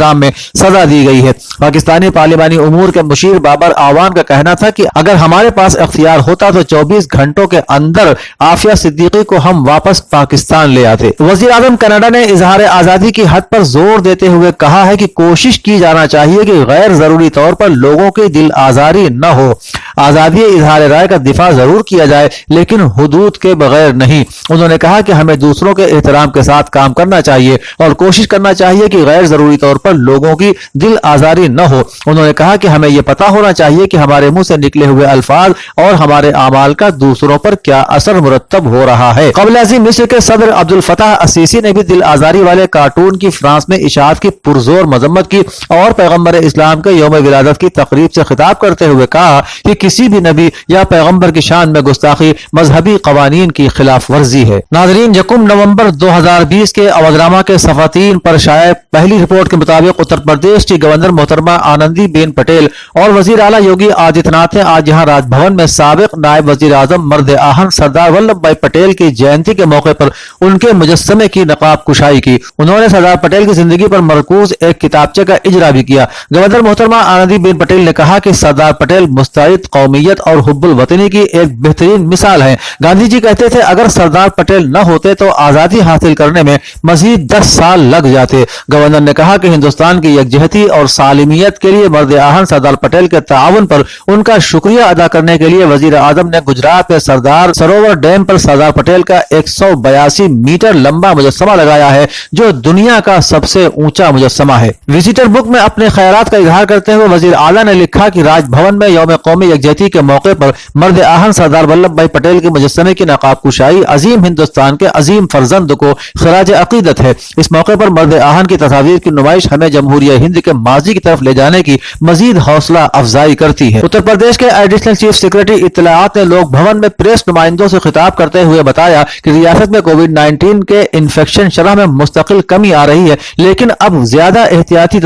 الزام میں سزا دی گئی ہے۔ پاکستانی پارلیمانی امور کے مشیر بابر آوان کا کہنا تھا کہ اگر ہمارے پاس اختیار ہوتا تو 24 گھنٹوں کے اندر عافیہ صدیقی کو ہم واپس پاکستان لے آتے۔ وزیر اعظم کینیڈا نے اظہار آزادی کی حد پر زور دیتے ہوئے کہا ہے کہ کوشش کی جانا چاہیے کہ غیر ضروری طور پر لوگوں کی دل آزاری نہ ہو۔ آزادی اظہار رائے کا دفاع ضرور کیا جائے لیکن حدود کے بغیر نہیں۔ انہوں نے کہا کہ ہمیں دوسروں کے احترام کے ساتھ کام کرنا چاہیے اور کوشش کرنا چاہیے کہ غیر ضروری طور پر لوگوں کی دل آزاری نہ ہو۔ انہوں نے کہا کہ ہمیں یہ پتہ ہونا چاہیے کہ ہمارے منہ سے نکلے ہوئے الفاظ اور ہمارے اعمال کا دوسروں پر کیا اثر مرتب ہو رہا ہے۔ قبل ازیں مصر کے صدر عبد الفتاح السیسی نے بھی دل آزاری والے کارٹون کی فرانس میں اشاعت کی پرزور مذمت کی اور پیغمبر اسلام کے یوم ولادت کی تقریب سے خطاب کرتے ہوئے کہا کہ کسی بھی نبی یا پیغمبر کی شان میں گستاخی مذہبی قوانین کی خلاف ورزی ہے۔ ناظرین، 1 نومبر 2020 کے اودھنامہ کے صفحہ 3 پر شائع پہلی رپورٹ کے مطابق اتر پردیش کی گورنر محترمہ آنندی بین پٹیل اور وزیر اعلیٰ یوگی آدتیہ ناتھ نے آج یہاں راج بھون میں سابق نائب وزیر اعظم مرد آہن سردار ولبھ بھائی پٹیل کی جینتی کے موقع پر ان کے مجسمے کی نقاب کشائی کی۔ انہوں نے سردار پٹیل کی زندگی پر مرکوز ایک کتابچے کا اجرا بھی کیا۔ گورنر محترمہ آنندی بین پٹیل نے کہا کہ سردار پٹیل مستعد قومیت اور حب الوطنی کی ایک بہترین مثال ہے۔ گاندھی جی کہتے تھے اگر سردار پٹیل نہ ہوتے تو آزادی حاصل کرنے میں مزید 10 سال لگ جاتے۔ گورنر نے کہا کہ ہندوستان کی یکجہتی اور سالمیت کے لیے مرد آہن سردار پٹیل کے تعاون پر ان کا شکریہ ادا کرنے کے لیے وزیر اعظم نے گجرات کے سردار سروور ڈیم پر سردار پٹیل کا 182 میٹر لمبا مجسمہ لگایا ہے جو دنیا کا سب سے اونچا مجسمہ ہے۔ وزیٹر بک میں اپنے خیالات کا اظہار کرتے ہوئے وزیر اعلیٰ نے لکھا کہ راج بھون میں یوم قومی یکجہتی کے موقع پر مرد آہن سردار ولبھ بھائی پٹیل کے مجسمے کی نقاب کشائی عظیم ہندوستان کے عظیم فرزند کو خراج عقیدت ہے۔ اس موقع پر مرد آہن کی تصاویر کی نمائش ہمیں جمہوریہ ہند کے ماضی کی طرف لے جانے کی مزید حوصلہ افزائی کرتی ہے۔ اتر پردیش کے ایڈیشنل چیف سیکرٹری اطلاعات نے لوک بھون میں پریس نمائندوں سے خطاب کرتے ہوئے بتایا کہ ریاست میں کووڈ-19 کے انفیکشن شرح میں مستقل کمی آ رہی ہے لیکن اب زیادہ احتیاطی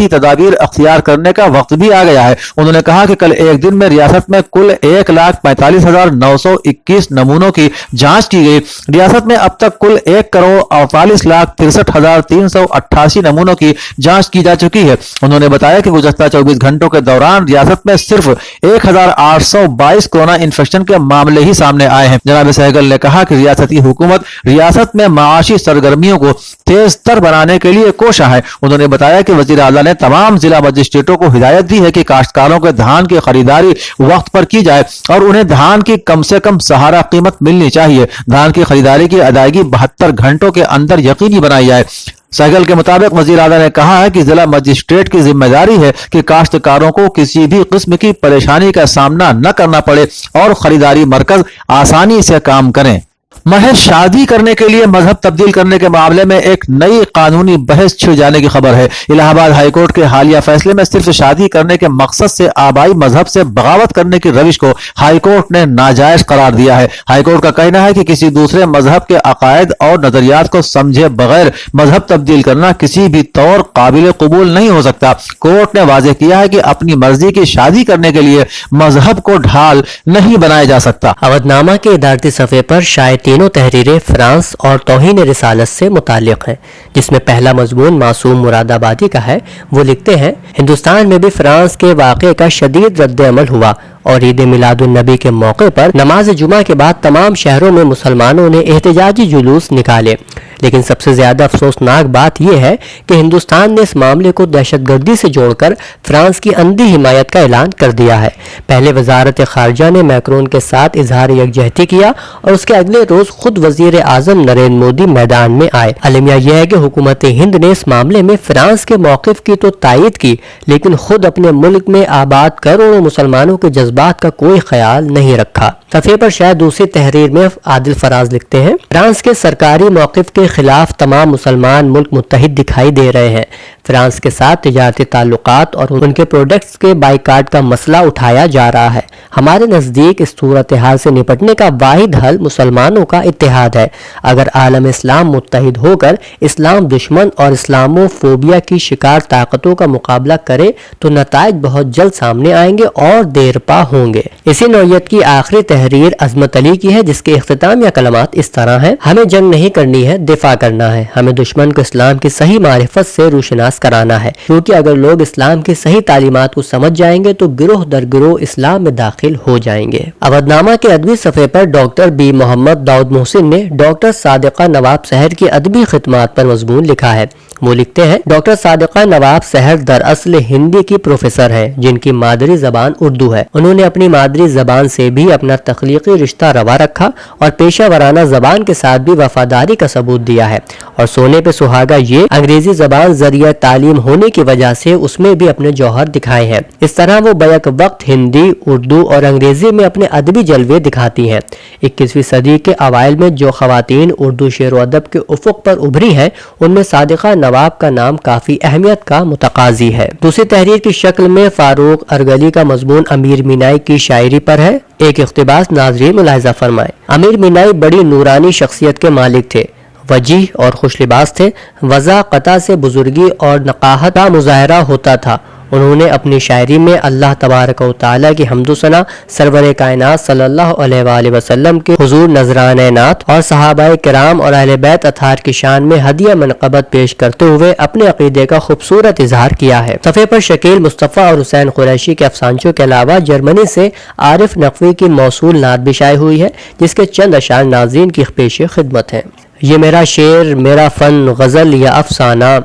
تدابیر اختیار کرنے کا وقت بھی آ گیا ہے۔ انہوں نے کہا کہ کل ایک دن میں ریاست میں کل 1,45,921 نمونوں کی جانچ کی گئی۔ ریاست میں اب تک کل 1,48,63,388 نمونوں کی جانچ کی جا چکی ہے۔ انہوں نے بتایا کہ گزشتہ 24 گھنٹوں کے دوران ریاست میں صرف 1,822 کورونا انفیکشن کے معاملے ہی سامنے آئے ہیں۔ جناب سہگل نے کہا کہ ریاستی حکومت ریاست میں معاشی سرگرمیوں کو تیز تر بنانے کے لیے کوشاں ہے۔ انہوں نے بتایا کہ وزیر اعلیٰ نے تمام ضلع مجسٹریٹوں کو ہدایت دی ہے کہ کاشتکاروں کے دھان کی خریداری وقت پر کی جائے اور انہیں دھان کی کم سے کم سہارا قیمت ملنی چاہیے۔ دھان کی خریداری کی ادائیگی 72 گھنٹوں کے اندر یقینی بنائی جائے۔ سہگل کے مطابق وزیر اعلیٰ نے کہا ہے کہ ضلع مجسٹریٹ کی ذمہ داری ہے کہ کاشتکاروں کو کسی بھی قسم کی پریشانی کا سامنا نہ کرنا پڑے اور خریداری مرکز آسانی سے کام کریں۔ محض شادی کرنے کے لیے مذہب تبدیل کرنے کے معاملے میں ایک نئی قانونی بحث چھڑ جانے کی خبر ہے۔ الہ آباد ہائی کورٹ کے حالیہ فیصلے میں صرف شادی کرنے کے مقصد سے آبائی مذہب سے بغاوت کرنے کی روش کو ہائی کورٹ نے ناجائز قرار دیا ہے۔ ہائی کورٹ کا کہنا ہے کہ کسی دوسرے مذہب کے عقائد اور نظریات کو سمجھے بغیر مذہب تبدیل کرنا کسی بھی طور قابل قبول نہیں ہو سکتا۔ کورٹ نے واضح کیا ہے کہ اپنی مرضی کی شادی کرنے کے لیے مذہب کو ڈھال نہیں بنایا جا سکتا۔ اودھنامہ کے ادارتی صفحے پر شائع تینوں تحریریں فرانس اور توہین رسالت سے متعلق ہیں، جس میں پہلا مضمون معصوم مراد آبادی کا ہے۔ وہ لکھتے ہیں ہندوستان میں بھی فرانس کے واقعے کا شدید رد عمل ہوا اور عید میلاد النبی کے موقع پر نماز جمعہ کے بعد تمام شہروں میں مسلمانوں نے احتجاجی جلوس نکالے۔ لیکن سب سے زیادہ افسوسناک بات یہ ہے کہ ہندوستان نے اس معاملے کو دہشت گردی سے جوڑ کر فرانس کی اندھی حمایت کا اعلان کر دیا ہے۔ پہلے وزارت خارجہ نے میکرون کے ساتھ اظہار یکجہتی کیا اور اس کے اگلے روز خود وزیر اعظم نریندر مودی میدان میں آئے۔ المیہ یہ ہے کہ حکومت ہند نے اس معاملے میں فرانس کے موقف کی تو تائید کی لیکن خود اپنے ملک میں آباد کروڑوں مسلمانوں کے جذبات کا کوئی خیال نہیں رکھا۔ صفحے پر شاید دوسری تحریر میں عادل فراز لکھتے ہیں فرانس کے سرکاری موقف کے خلاف تمام مسلمان ملک متحد دکھائی دے رہے ہیں۔ فرانس کے ساتھ تجارتی تعلقات اور ان کے پروڈکٹس کے بائیکاٹ کا مسئلہ اٹھایا جا رہا ہے۔ ہمارے نزدیک اس صورتحال سے نپٹنے کا واحد حل مسلمانوں کا اتحاد ہے۔ اگر عالم اسلام متحد ہو کر اسلام دشمن اور اسلامو فوبیا کی شکار طاقتوں کا مقابلہ کرے تو نتائج بہت جلد سامنے آئیں گے اور دیر پا ہوں گے۔ اسی نوعیت کی آخری تحریر عظمت علی کی ہے جس کے اختتامیہ کلمات اس طرح ہیں: ہمیں جنگ نہیں کرنی ہے، دفاع کرنا ہے. ہمیں دشمن کو اسلام کی صحیح معرفت سے روشناس کرانا ہے، کیونکہ اگر لوگ اسلام کی صحیح تعلیمات کو سمجھ جائیں گے تو گروہ در گروہ اسلام میں داخل ہو جائیں گے. اودنامہ کے ادبی صفحے پر ڈاکٹر بی محمد داؤد محسن نے ڈاکٹر صادقہ نواب سحر کی ادبی خدمات پر مضمون لکھا ہے. وہ لکھتے ہیں، ڈاکٹر صادقہ نواب سحر دراصل ہندی کی پروفیسر ہیں جن کی مادری زبان اردو ہے. انہوں نے اپنی مادری زبان سے بھی اپنا تخلیقی رشتہ روا رکھا اور پیشہ ورانہ زبان کے ساتھ بھی وفاداری کا ثبوت دیا ہے، اور سونے پہ سہاگا یہ انگریزی زبان ذریعہ تعلیم ہونے کی وجہ سے اس میں بھی اپنے جوہر دکھائے ہیں. اس طرح وہ بیک وقت ہندی، اردو اور انگریزی میں اپنے ادبی جلوے دکھاتی ہیں. 21ویں صدی کے اوائل میں جو خواتین اردو شعر و ادب کے افق پر ابھری ہیں ان میں صادقہ نواب کا نام کافی اہمیت کا متقاضی ہے. دوسری تحریر کی شکل میں فاروق ارگلی کا مضمون امیر مینائی کی شاعری پر ہے. ایک اقتباس ناظرین ملاحظہ فرمائیں. امیر مینائی بڑی نورانی شخصیت کے مالک تھے، وجیح اور خوش لباس تھے. وضاحت سے بزرگی اور نقاہت کا مظاہرہ ہوتا تھا. انہوں نے اپنی شاعری میں اللہ تبارک و تعالیٰ کی حمد و ثنا، سرور کائنات صلی اللہ علیہ وآلہ وسلم کے حضور نذرانہ نعت اور صحابہ کرام اور اہل بیت اطہار کی شان میں ہدیہ منقبت پیش کرتے ہوئے اپنے عقیدے کا خوبصورت اظہار کیا ہے. صفحے پر شکیل مصطفیٰ اور حسین قریشی کے افسانچوں کے علاوہ جرمنی سے عارف نقوی کی موصول نعت بھی شائع ہوئی ہے، جس کے چند اشعار ناظرین کی پیش خدمت ہیں. یہ میرا شعر، میرا فن، غزل یا افسانہ،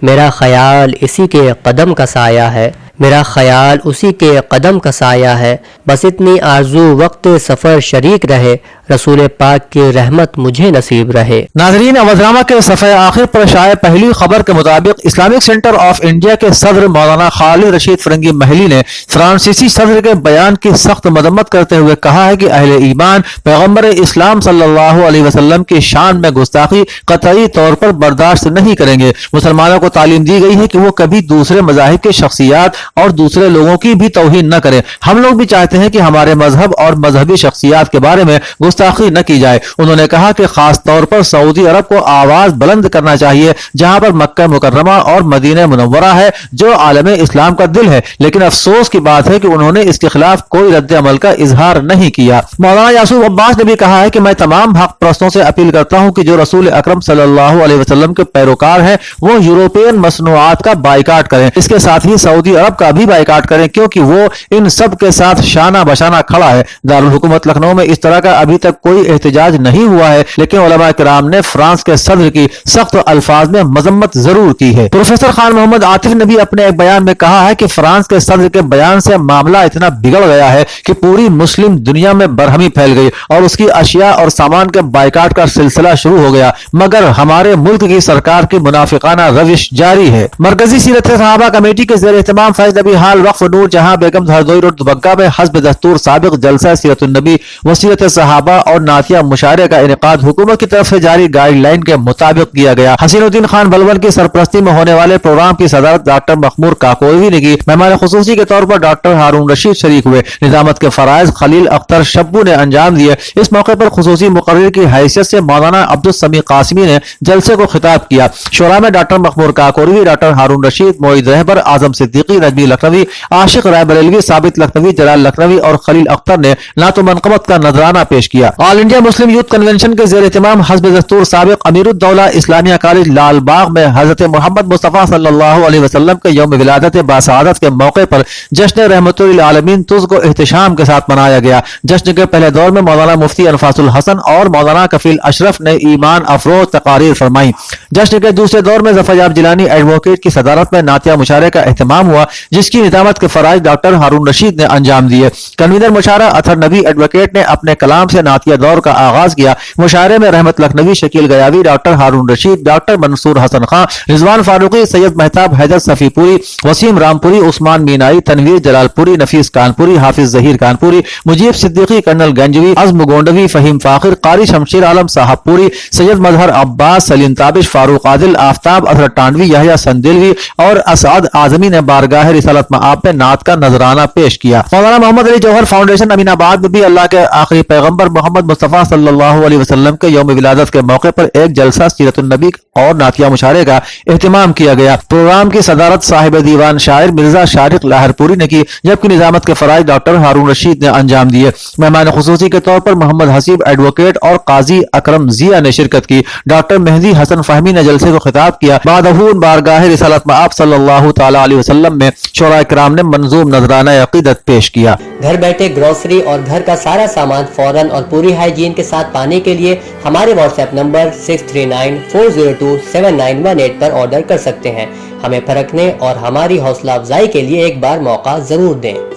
میرا خیال اسی کے قدم کا سایہ ہے، میرا خیال اسی کے قدم کا سایہ ہے، بس اتنی آرزو وقت سفر شریک رہے، رسول پاک کی رحمت مجھے نصیب رہے. ناظرین، اودنامہ کے صفحہ آخر پر شائع پہلی خبر کے مطابق اسلامک سینٹر آف انڈیا کے صدر مولانا خالد رشید فرنگی محلی نے فرانسیسی صدر کے بیان کی سخت مذمت کرتے ہوئے کہا ہے کہ اہل ایمان پیغمبر اسلام صلی اللہ علیہ وسلم کی شان میں گستاخی قطعی طور پر برداشت نہیں کریں گے. مسلمانوں کو تعلیم دی گئی ہے کہ وہ کبھی دوسرے مذاہب کے شخصیات اور دوسرے لوگوں کی بھی توہین نہ کریں. ہم لوگ بھی چاہتے ہیں کہ ہمارے مذہب اور مذہبی شخصیات کے بارے میں گستاخی نہ کی جائے. انہوں نے کہا کہ خاص طور پر سعودی عرب کو آواز بلند کرنا چاہیے، جہاں پر مکہ مکرمہ اور مدینہ منورہ ہے جو عالم اسلام کا دل ہے، لیکن افسوس کی بات ہے کہ انہوں نے اس کے خلاف کوئی رد عمل کا اظہار نہیں کیا. مولانا یعقوب عباس نے بھی کہا ہے کہ میں تمام حق پرستوں سے اپیل کرتا ہوں کہ جو رسول اکرم صلی اللہ علیہ وسلم کے پیروکار ہیں وہ یورپین مصنوعات کا بائیکاٹ کریں، اس کے ساتھ ہی سعودی عرب کا بھی بائیکاٹ کریں، کیونکہ وہ ان سب کے ساتھ شانہ بشانہ کھڑا ہے. دارالحکومت لکھنؤ میں اس طرح کا ابھی تک کوئی احتجاج نہیں ہوا ہے، لیکن علماء کرام نے فرانس کے صدر کی سخت الفاظ میں مذمت ضرور کی ہے. پروفیسر خان محمد عاطف نے بھی اپنے ایک بیان میں کہا ہے کہ فرانس کے صدر کے بیان سے معاملہ اتنا بگڑ گیا ہے کہ پوری مسلم دنیا میں برہمی پھیل گئی اور اس کی اشیاء اور سامان کے بائیکاٹ کا سلسلہ شروع ہو گیا، مگر ہمارے ملک کی سرکار کی منافقانہ روش جاری ہے. مرکزی سیرت صحابہ کمیٹی کے زیر اہتمام فیض نبی ہال وقف نور جہاں بیگم ہردوئی روڈ دوبگہ میں حسب دستور سابق جلسہ سیرت النبی و سیرت صحابہ اور نعتیہ مشاعرے کا انعقاد حکومت کی طرف سے جاری گائیڈ لائن کے مطابق کیا گیا. حسین الدین خان بلبن کی سرپرستی میں ہونے والے پروگرام کی صدارت ڈاکٹر مخمور کاکوروی نے کی. مہمان خصوصی کے طور پر ڈاکٹر ہارون رشید شریک ہوئے. نظامت کے فرائض خلیل اختر شبو نے انجام دیے. اس موقع پر خصوصی مقرر کی حیثیت سے مولانا عبدالسمیع قاسمی نے جلسے کو خطاب کیا. شورا میں ڈاکٹر مخمور کاکوروی، ڈاکٹر ہارون رشید، معید رہبر، اعظم صدیقی، نجمی لکھنوی، عاشق رائے بریلوی، ثابت لکھنوی، جلال لکھنوی اور خلیل اختر نے نعت و منقبت کا نذرانہ پیش کیا. آل انڈیا مسلم یوتھ کنونشن کے زیر اہتمام حسب دستور سابق امیر الدولہ اسلامیہ کالج لال باغ میں حضرت محمد مصطفیٰ صلی اللہ علیہ وسلم کے یوم ولادت باسعادت کے موقع پر جشن رحمت للعالمین تز کو احتشام کے ساتھ منایا گیا. جشن کے پہلے دور میں مولانا مفتی انفاس الحسن اور مولانا کفیل اشرف نے ایمان افروز تقاریر فرمائی. جشن کے دوسرے دور میں ظفر یاب جیلانی ایڈوکیٹ کی صدارت میں نعتیہ مشاعرے کا اہتمام ہوا، جس کی نظامت کے فرائض ڈاکٹر ہارون رشید نے انجام دیے. کنوینر مشاعرہ اطہر نبی ایڈوکیٹ نے اپنے کلام سے نعتیہ دور کا آغاز کیا. مشاعرے میں رحمت لکھنوی، شکیل گیاوی، ڈاکٹر ہارون رشید، ڈاکٹر منصور حسن خان، رضوان فاروقی، سید مہتاب حیدر صفی پوری، وسیم رامپوری، عثمان مینائی، تنویر جلال پوری، نفیس کانپوری، حافظ ظہیر کانپوری، مجیب صدیقی، کرنل گنجوی، عزم گونڈوی، فہیم فاخر، قاری شمشیر عالم صاحب پوری، سید مظہر عباس، سلیم تابش، فاروق عادل، آفتاب اظہر ٹانوی، یحییٰ سندلوی اور اسعد اعظمی نے بارگاہ رسالت مآب میں نعت کا نذرانہ پیش کیا. مولانا محمد علی جوہر فاؤنڈیشن امین آباد میں بھی اللہ کے آخری پیغمبر محمد مصطفیٰ صلی اللہ علیہ وسلم کے یوم ولادت کے موقع پر ایک جلسہ سیرت النبی اور نعتیہ مشاعرے کا اہتمام کیا گیا۔ پروگرام کی صدارت صاحب دیوان شاعر مرزا شارق لاہر پوری نے کی، جبکہ نظامت کے فرائض ڈاکٹر ہارون رشید نے انجام دیے۔ مہمان خصوصی کے طور پر محمد حسیب ایڈوکیٹ اور قاضی اکرم ضیاء نے شرکت کی۔ ڈاکٹر مہدی حسن فہمی نے جلسے کو خطاب کیا۔ بعدہون بارگاہ رسالت مآب صلی اللہ تعالی علیہ وسلم میں شعراء کرام نے منظوم نذرانہ عقیدت پیش کیا۔ گھر بیٹھے گروسری اور گھر کا سارا سامان فوراً اور پوری ہائیجین کے ساتھ پانے کے لیے ہمارے واٹس ایپ نمبر 6394027918 پر آرڈر کر سکتے ہیں۔ ہمیں پرکھنے اور ہماری حوصلہ افزائی کے لیے ایک بار موقع ضرور دیں۔